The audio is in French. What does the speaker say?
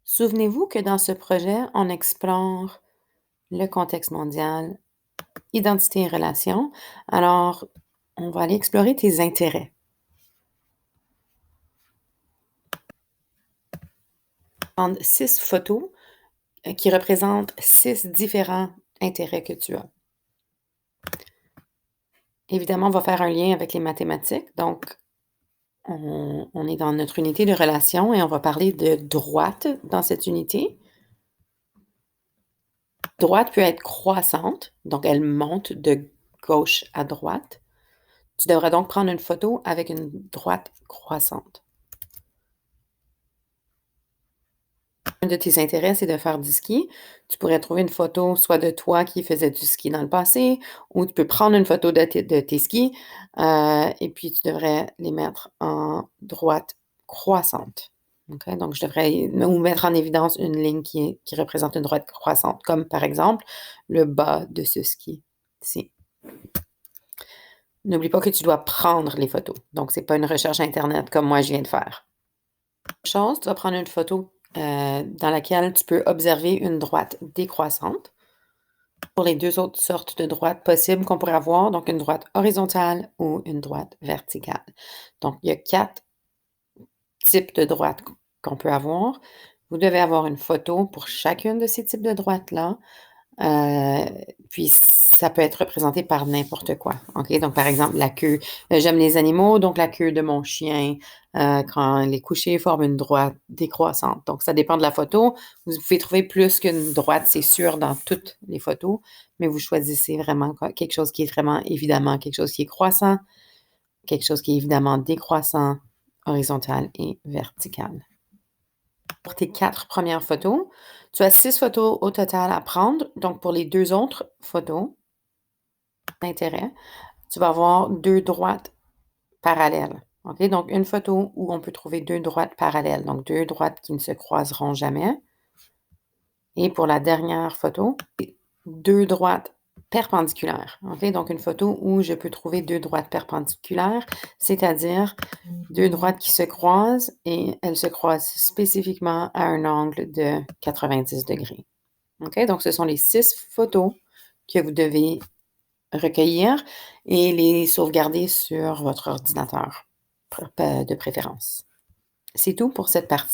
Souvenez-vous que dans ce projet, on explore le contexte mondial, identité et relations. Alors, on va aller explorer tes intérêts. Prendre 6 photos qui représentent 6 différents intérêts que tu as. Évidemment, on va faire un lien avec les mathématiques. Donc, on est dans notre unité de relation et on va parler de droite dans cette unité. Droite peut être croissante, donc elle monte de gauche à droite. Tu devrais donc prendre une photo avec une droite croissante. Un de tes intérêts, c'est de faire du ski. Tu pourrais trouver une photo soit de toi qui faisais du ski dans le passé, ou tu peux prendre une photo de tes skis, et puis tu devrais les mettre en droite croissante. OK? Donc, je devrais ou mettre en évidence une ligne qui représente une droite croissante, comme par exemple le bas de ce ski-ci. N'oublie pas que tu dois prendre les photos. Donc, c'est pas une recherche Internet comme moi je viens de faire. Chose, tu vas prendre une photo dans laquelle tu peux observer une droite décroissante. Pour les 2 autres sortes de droites possibles qu'on pourrait avoir, donc une droite horizontale ou une droite verticale. Donc, il y a 4 types de droites qu'on peut avoir. Vous devez avoir une photo pour chacune de ces types de droites-là. Puis ça peut être représenté par n'importe quoi. OK? Donc, par exemple, la queue. J'aime les animaux, donc la queue de mon chien, quand elle est couchée, forme une droite décroissante. Donc, ça dépend de la photo. Vous pouvez trouver plus qu'une droite, c'est sûr, dans toutes les photos, mais vous choisissez vraiment quelque chose qui est vraiment évidemment quelque chose qui est croissant, quelque chose qui est évidemment décroissant, horizontal et vertical. Pour tes 4 premières photos, tu as 6 photos au total à prendre. Donc, pour les 2 autres photos d'intérêt, tu vas avoir 2 droites parallèles. OK? Donc, une photo où on peut trouver 2 droites parallèles, donc 2 droites qui ne se croiseront jamais. Et pour la dernière photo, 2 droites perpendiculaires. OK? Donc, une photo où je peux trouver 2 droites perpendiculaires, c'est-à-dire 2 droites qui se croisent et elles se croisent spécifiquement à un angle de 90 degrés. OK? Donc, ce sont les 6 photos que vous devez recueillir et les sauvegarder sur votre ordinateur de préférence. C'est tout pour cette partie.